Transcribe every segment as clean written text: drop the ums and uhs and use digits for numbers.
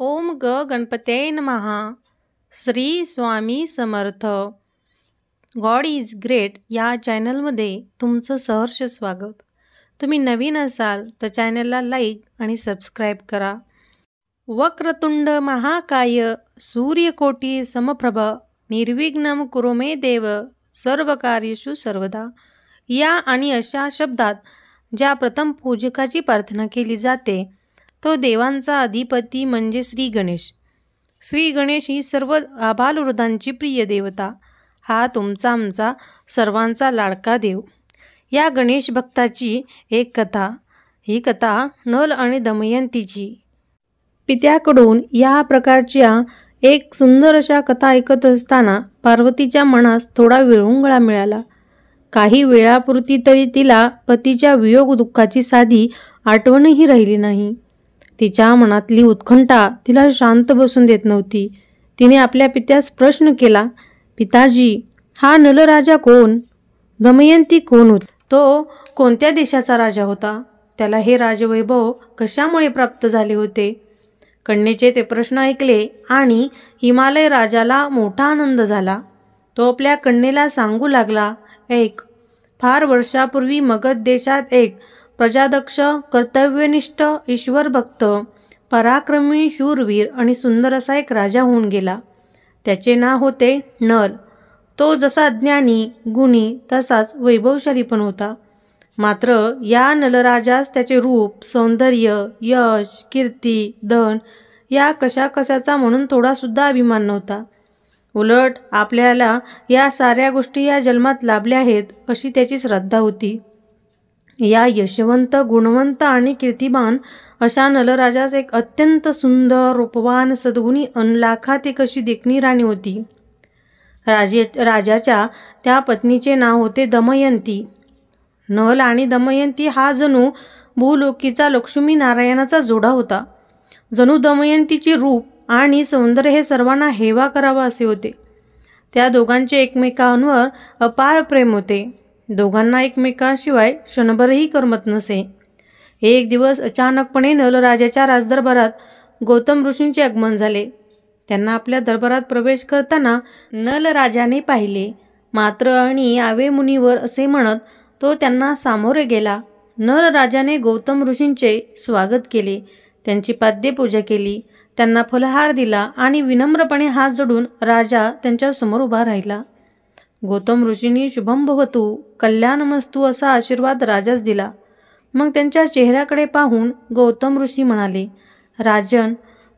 ओम गणपते नमः. Shri Swami Samarth. God is great या चॅनलमध्ये तुमचं सहर्ष स्वागत. तुम्ही नवीन असाल तर चॅनलला लाईक आणि सबस्क्राईब करा. वक्रतुंड महाकाय सूर्यकोटी समप्रभ निर्विघ्नं कुरु मे देव सर्व कार्येषु सर्वदा या आणि अशा शब्दात ज्या प्रथम पूजकाची प्रार्थना केली जाते तो देवांचा अधिपती म्हणजे श्री गणेश. श्री गणेश ही सर्व आबालवृद्धांची प्रिय देवता. हा तुमचा आमचा सर्वांचा लाडका देव. या गणेश भक्ताची एक कथा. ही कथा नल आणि दमयंतीची. पित्याकडून या प्रकारच्या एक सुंदर अशा कथा ऐकत असताना पार्वतीच्या मनास थोडा विरंगुळा मिळाला. काही वेळापुरती तरी तिला पतीच्या वियोग दुःखाची साधी आठवणही राहिली नाही. तिच्या मनातली उत्कंठा तिला शांत बसून देत नव्हती. तिने आपल्या पित्यास प्रश्न केला, पिताजी, हा नलराजा कोण? दमयंती कोण होती? तो कोणत्या देशाचा राजा होता? त्याला हे राजवैभव कशामुळे प्राप्त झाले होते? कन्येचे ते प्रश्न ऐकले आणि हिमालय राजाला मोठा आनंद झाला. तो आपल्या कन्येला सांगू लागला, ऐक, फार वर्षापूर्वी मगध देशात एक प्रजादक्ष, कर्तव्यनिष्ठ, ईश्वरभक्त, पराक्रमी, शूरवीर आणि सुंदर असा एक राजा होऊन गेला. त्याचे नाव होते नल. तो जसा ज्ञानी, गुणी तसाच वैभवशाली पण होता. मात्र या नलराजास त्याचे रूप, सौंदर्य, यश, कीर्ती, धन या कशाचा म्हणून थोडासुद्धा अभिमान नव्हता. उलट आपल्याला या साऱ्या गोष्टी या जन्मात लाभल्या आहेत अशी त्याची श्रद्धा होती. या यशवंत, गुणवंत आणि कीर्तिमान अशा नलराजास एक अत्यंत सुंदर, रूपवान, सद्गुणी अनलाखात एक अशी देखणी राणी होती. राजाच्या त्या पत्नीचे नाव होते दमयंती. नल आणि दमयंती हा जणू भूलोकीचा लक्ष्मी नारायणाचा जोडा होता. जणू दमयंतीचे रूप आणि सौंदर्य हे सर्वांना हेवा करावा असे होते. त्या दोघांचे एकमेकांवर अपार प्रेम होते. दोघांना एकमेकांशिवाय क्षणभरही करमत नसे. एक दिवस अचानकपणे नलराजाच्या राजदरबारात गौतम ऋषींचे आगमन झाले. त्यांना आपल्या दरबारात प्रवेश करताना नलराजाने पाहिले. मात्र आणि यावे मुनीवर असे म्हणत तो त्यांना सामोरे गेला. नलराजाने गौतम ऋषींचे स्वागत केले, त्यांची पाद्यपूजा केली, त्यांना फलहार दिला आणि विनम्रपणे हात जोडून राजा त्यांच्या समोर उभा राहिला. गौतम ऋषींनी शुभम भवतु, कल्याणमस्तु असा आशीर्वाद राजास दिला. मग त्यांच्या चेहऱ्याकडे पाहून गौतम ऋषी म्हणाले, राजन,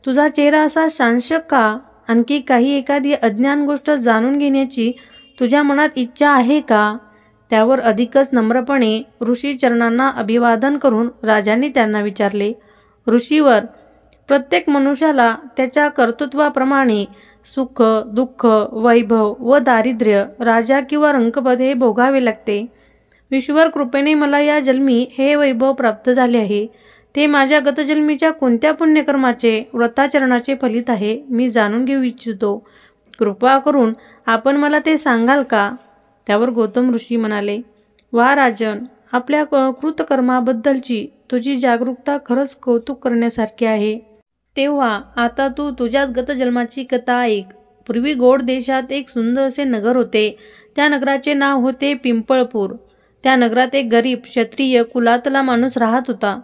तुझा चेहरा असा शांशक का? आणखी काही एखादी अज्ञान गोष्ट जाणून घेण्याची तुझ्या मनात इच्छा आहे का? त्यावर अधिकच नम्रपणे ऋषी चरणांना अभिवादन करून राजांनी त्यांना विचारले, ऋषीवर, प्रत्येक मनुष्याला त्याच्या कर्तृत्वाप्रमाणे सुख, दुःख, वैभव व दारिद्र्य, राजा किंवा रंकपद हे भोगावे लागते. ईश्वर कृपेने मला या जन्मी हे वैभव प्राप्त झाले आहे. ते माझ्या गतजन्मीच्या कोणत्या पुण्यकर्माचे, व्रताचरणाचे फलित आहे मी जाणून घेऊ इच्छितो. कृपा करून आपण मला ते सांगाल का? त्यावर गौतम ऋषी म्हणाले, वा राजन, आपल्या कृतकर्माबद्दलची तुझी जागरूकता खरंच कौतुक करण्यासारखी आहे. तेव्हा आता तू तुझ्याच गतजन्माची कथा ऐक. पूर्वी गोड देशात एक सुंदर असे नगर होते. त्या नगराचे नाव होते पिंपळपूर. त्या नगरात एक गरीब क्षत्रिय कुलातला माणूस राहत होता.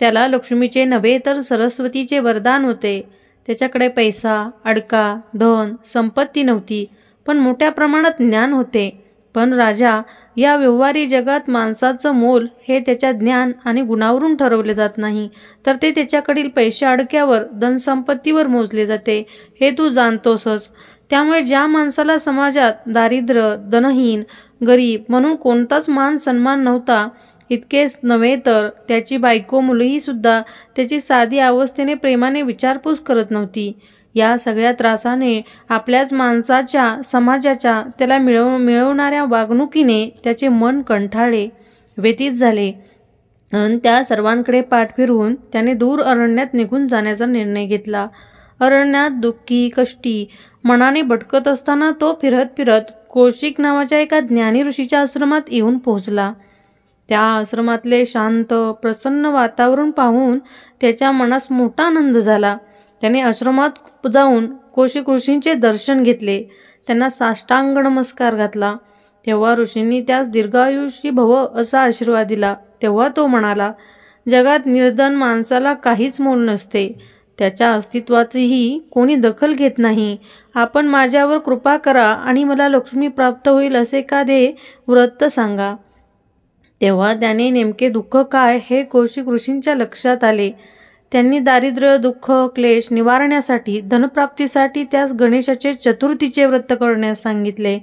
त्याला लक्ष्मीचे नव्हे तर सरस्वतीचे वरदान होते. त्याच्याकडे पैसा, अडका, धन, संपत्ती नव्हती, पण मोठ्या प्रमाणात ज्ञान होते. पण राजा, या व्यवहारी जगात माणसाचं मोल हे त्याच्या ज्ञान आणि गुणावरून ठरवले जात नाही, तर ते त्याच्याकडील पैशा अडक्यावर, धनसंपत्तीवर मोजले जाते, हे तू जाणतोसच. त्यामुळे ज्या माणसाला समाजात दारिद्र्य, धनहीन, गरीब म्हणून कोणताच मान सन्मान नव्हता, इतकेच नव्हे तर त्याची बायको, मुलंही सुद्धा त्याची साधी अवस्थेने प्रेमाने विचारपूस करत नव्हती. या सगळ्या त्रासाने आपल्याच माणसाच्या, समाजाच्या त्याला मिळवणाऱ्या वागणुकीने त्याचे मन कंठाळले, व्यथित झाले. आणि त्या सर्वांकडे पाठ फिरवून त्याने दूर अरण्यात निघून जाण्याचा निर्णय घेतला. अरण्यात दुःखी, कष्टी मनाने भटकत असताना तो फिरत फिरत कौशिक नावाच्या एका ज्ञानी ऋषीच्या आश्रमात येऊन पोहोचला. त्या आश्रमातले शांत, प्रसन्न वातावरण पाहून त्याच्या मनास मोठा आनंद झाला. त्याने आश्रमात जाऊन कौशिक ऋषींचे दर्शन घेतले. त्यांना साष्टांग नमस्कार घातला. तेव्हा ऋषींनी त्यास दीर्घायुषी भव असा आशीर्वाद दिला. तेव्हा तो म्हणाला, जगात निर्धन माणसाला काहीच मोल नसते. त्याच्या अस्तित्वाचीही कोणी दखल घेत नाही. आपण माझ्यावर कृपा करा आणि मला लक्ष्मी प्राप्त होईल असे एखादे व्रत सांगा. तेव्हा त्याने नेमके दुःख काय हे कौशिक ऋषींच्या लक्षात आले. त्यांनी दारिद्र्य, दुःख, क्लेश निवारण्यासाठी, धनप्राप्तीसाठी त्यास गणेशाचे चतुर्थीचे व्रत करण्यास सांगितले.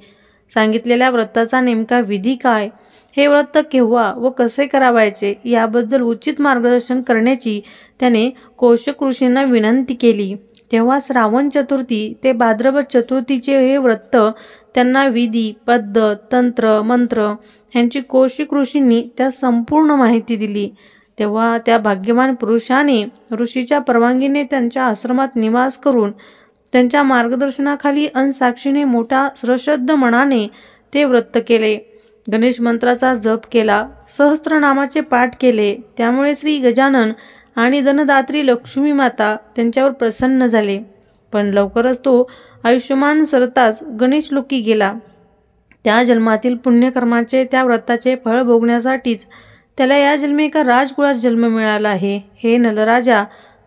सांगितलेल्या व्रताचा नेमका विधी काय, हे व्रत केव्हा व कसे करावायचे याबद्दल उचित मार्गदर्शन करण्याची त्याने कौशिक ऋषींना विनंती केली. तेव्हा श्रावण चतुर्थी ते भाद्रपद चतुर्थीचे हे व्रत त्यांना विधी, पद्धत, तंत्र, मंत्र ह्यांची कौशिक ऋषींनी त्या संपूर्ण माहिती दिली. तेव्हा त्या भाग्यवान पुरुषाने ऋषीच्या परवानगीने त्यांच्या आश्रमात निवास करून त्यांच्या मार्गदर्शनाखाली साक्षीने मोठ्या श्रद्ध मनाने ते व्रत केले. गणेश मंत्राचा जप केला, सहस्त्रनामाचे पाठ केले. त्यामुळे श्री गजानन आणि धनदात्री लक्ष्मी माता त्यांच्यावर प्रसन्न झाले. पण लवकरच तो आयुष्यमान सरताच गणेश लोकी गेला. त्या जन्मातील पुण्यकर्माचे, त्या व्रताचे फळ भोगण्यासाठीच त्याला या जन्मी एका राजकुळात जन्म मिळाला आहे. हे नलराजा,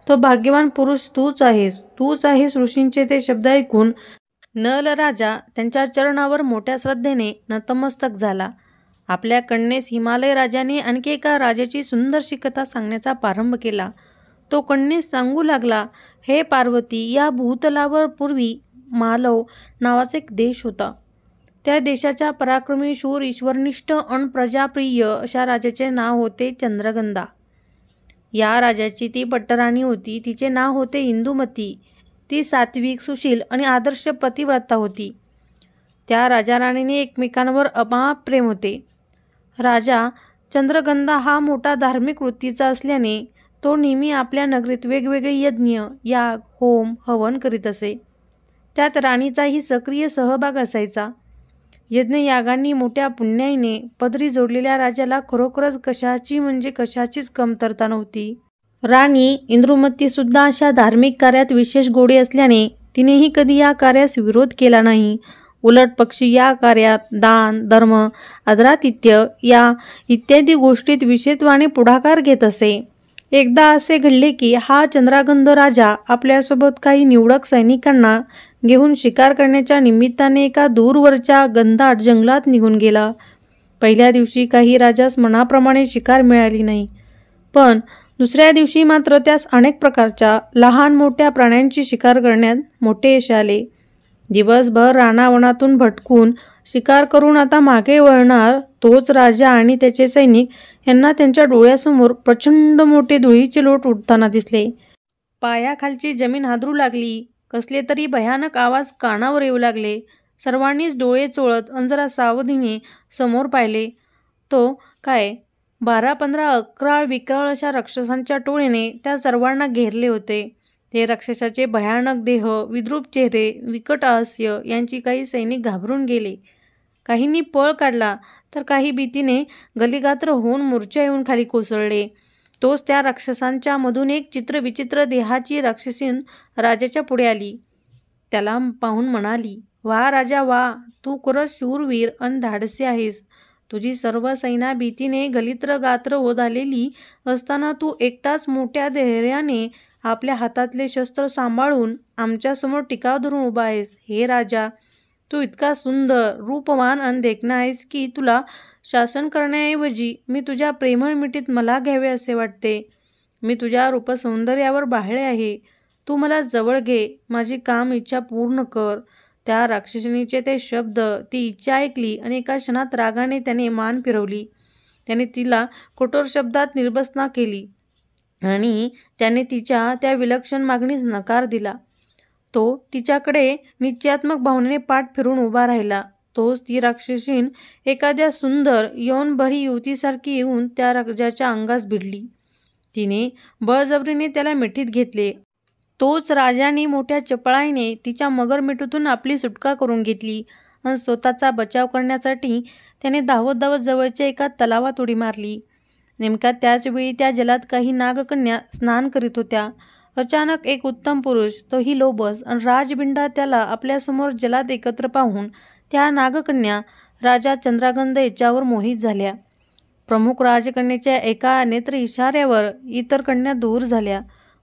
तो भाग्यवान पुरुष तूच आहेस, तूच आहेस. ऋषींचे ते शब्द ऐकून नलराजा त्यांच्या चरणावर मोठ्या श्रद्धेने नतमस्तक झाला. आपल्या कन्येस हिमालय राजाने आणखी एका राजाची सुंदरशी कथा सांगण्याचा प्रारंभ केला. तो कन्येस सांगू लागला, हे पार्वती, या भूतलावर पूर्वी मालव नावाचा एक देश होता. त्या देशाच्या पराक्रमी, शूर, ईश्वरनिष्ठ अन प्रजाप्रिय अशा राजाचे नाव होते चंद्रगंधा. या राजाची ती पट्टराणी होती. तिचे नाव होते इंदुमती. ती सात्विक, सुशील आणि आदर्श पतिव्रता होती. त्या राजा राणीने एकमेकांवर अमाप प्रेम होते. राजा चंद्रगंधा हा मोठा धार्मिक वृत्तीचा असल्याने तो नेहमी आपल्या नगरीत वेगवेगळे यज्ञ, याग, होम, हवन करीत असे. त्यात राणीचाही सक्रिय सहभाग असायचा. यज्ञयागांनी मोठ्या पुण्याईने पदरी जोडलेल्या राजाला खरोखरच कशाची म्हणजे कशाचीच कमतरता नव्हती. राणी इंदुमती सुद्धा अशा धार्मिक कार्यात विशेष गोडी असल्याने तिनेही कधी या कार्यास विरोध केला नाही. उलट पक्षी या कार्यात दान, धर्म, आदरातिथ्य या इत्यादी गोष्टीत विशेषत्वाने पुढाकार घेत असे. एकदा असे घडले की हा चंद्रगंध राजा आपल्यासोबत काही निवडक सैनिकांना घेऊन शिकार करण्याच्या निमित्ताने एका दूरवरच्या घनदाट जंगलात निघून गेला. पहिल्या दिवशी काही राजास मनाप्रमाणे शिकार मिळाली नाही, पण दुसऱ्या दिवशी मात्र त्यास अनेक प्रकारच्या लहान मोठ्या प्राण्यांची शिकार करण्यात मोठे यश आले. दिवसभर रानावनातून भटकून शिकार करून आता मागे वळणार तोच राजा आणि त्याचे सैनिक यांना त्यांच्या डोळ्यासमोर प्रचंड मोठे धुळीचे लोट उडताना दिसले. पायाखालची जमीन हादरू लागली. कसले तरी भयानक आवाज कानावर येऊ लागले. सर्वांनीच डोळे चोळत जरा सावधीने समोर पाहिले. तो काय 12-15 अक्राळ विक्राळ अशा राक्षसांच्या टोळीने त्या सर्वांना घेरले होते. ते राक्षसाचे भयानक देह, विद्रूप चेहरे, विकट हास्य यांची काही सैनिक घाबरून गेले. काहींनी पळ काढला तर काही भीतीने गलीगात्र होऊन मूर्छा येऊन खाली कोसळले. तोच त्या राक्षसांच्या मधून एक चित्रविचित्र देहाची राक्षसीन राजाच्या पुढे आली. त्याला पाहून म्हणाली, वा राजा वा, तू खरंच शूरवीर अन धाडसी आहेस. तुझी सर्व सैना भीतीने गलित्र गात्र होत आलेली असताना तू एकटाच मोठ्या धैर्याने आपल्या हातातले शस्त्र सांभाळून आमच्यासमोर टिकाव धरून उभा आहेस. हे राजा, तू इतका सुंदर, रूपवान अन देखणा आहेस की तुला शासन करण्याऐवजी मी तुझ्या प्रेमळ मिठीत मला घ्यावे असे वाटते. मी तुझ्या रूपसौंदर्यावर बाळले आहे. तू मला जवळ घे, माझी काम इच्छा पूर्ण कर. त्या राक्षसिणीचे ते शब्द, ती इच्छा ऐकली आणि एका क्षणात रागाने त्याने मान फिरवली. त्याने तिला कठोर शब्दात निर्बसना केली आणि त्याने तिच्या त्या विलक्षण मागणीस नकार दिला. तो तिच्याकडे निश्चयात्मक भावनेने पाठ फिरून उभा राहिला. तोच ती राक्षसीन एखाद्या सुंदर यौवनभरी युवतीसारखी येऊन त्या राजाच्या अंगास भिडली. तिने बळजबरीने त्याला मिठीत घेतले. तोच राजाने मोठ्या चपळाईने तिच्या मगर मिठीतून आपली सुटका करून घेतली आणि स्वतःचा बचाव करण्यासाठी त्याने धावत धावत जवळच्या एका तलावात उडी मारली. नेमका त्याच वेळी त्या जलात काही नागकन्या स्नान करीत होत्या. अचानक एक उत्तम पुरुष, तोही लोभस आणि राजबिंडा त्याला आपल्यासमोर जलात एकत्र पाहून त्या नागकन्या राजा चंद्रागंध याच्यावर मोहित झाल्या. प्रमुख राजकन्येच्या एका नेत्र इशाऱ्यावर इतर कन्या दूर झाल्या.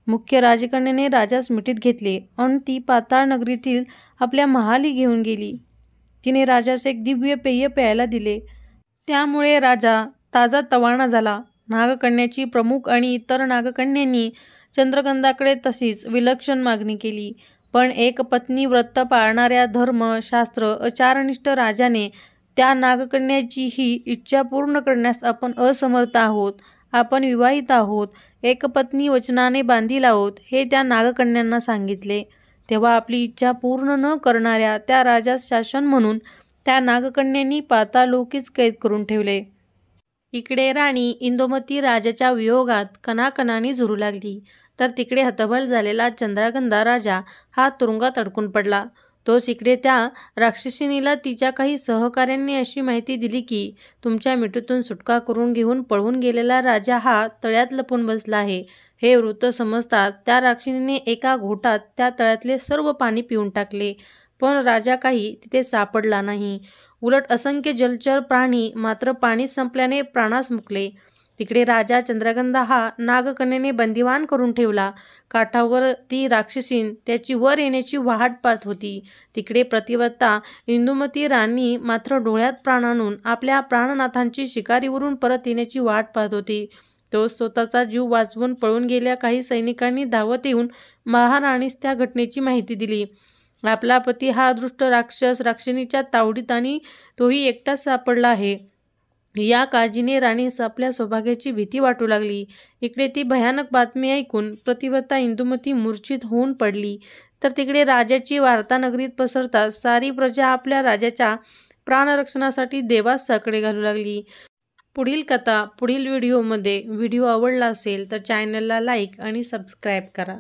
मुख्य राजकन्येने राजास मिठीत घेतले आणि ती पाताळ नगरीतील आपल्या महाली घेऊन गेली. तिने राजास एक दिव्य पेय प्यायला दिले. त्यामुळे राजा ताजा तवाना झाला. नागकन्याची प्रमुख आणि इतर नागकन्यांनी चंद्रगंधाकडे तशीच विलक्षण मागणी केली. पण एक पत्नी व्रत पाळणाऱ्या धर्म, शास्त्र, आचारनिष्ठ राजाने त्या नागकन्याची ही इच्छा पूर्ण करण्यास आपण असमर्थ आहोत. आपण विवाहित आहोत, एकपत्नी वचनाने बांधील आहोत हे त्या नागकन्यांना सांगितले. तेव्हा आपली इच्छा पूर्ण न करणाऱ्या त्या राजास शासन म्हणून त्या नागकन्यांनी पाताळलोकीच कैद करून ठेवले. इकडे राणी इंदुमती राजाच्या वियोगात कणाकणाने झुरू लागली, तर तिकडे हतबल झालेला चंद्रागंधा राजा हा तुरुंगात अडकून पडला. तोच इकडे त्या राक्षसिणीला तिच्या काही सहकाऱ्यांनी अशी माहिती दिली की तुमच्या मिठीतून सुटका करून घेऊन पळून गेलेला राजा हा तळ्यात लपून बसला आहे. हे वृत्त समजताच त्या राक्षसीने एका घोटात त्या तळ्यातले सर्व पाणी पिऊन टाकले, पण राजा काही तिथे सापडला नाही. उलट असंख्य जलचर प्राणी मात्र पाणी संपल्याने प्राणास मुकले. तिकडे राजा चंद्रगंधा हा नागकन्येने बंदिवान करून ठेवला. काठावर ती राक्षसीन त्याची वर येण्याची वाट पाहत होती. तिकडे प्रतिवत्ता इंदुमती राणी मात्र डोळ्यात प्राण आणून आपल्या प्राणनाथांची शिकारीवरून परत येण्याची वाट पाहत होती. तो स्वतःचा जीव वाचवून पळून गेल्या काही सैनिकांनी धावत येऊन महाराणीस त्या घटनेची माहिती दिली. आपला पती हा दुष्ट राक्षस राक्षिणीच्या तावडीत आणि तोही एकटाच सापडला आहे. या काळजीने राणीस आपल्या सौभाग्याची भीती वाटू लागली. इकडे ती भयानक बातमी ऐकून प्रतिव्रता इंदुमती मूर्छित होऊन पडली, तर तिकडे राजाची वार्ता नगरीत पसरताच सारी प्रजा आपल्या राजाच्या प्राणरक्षणासाठी देवास साकडे घालू लागली. पुढील कथा पुढील व्हिडिओमध्ये. व्हिडिओ आवडला असेल तर चॅनलला लाईक आणि सबस्क्राईब करा.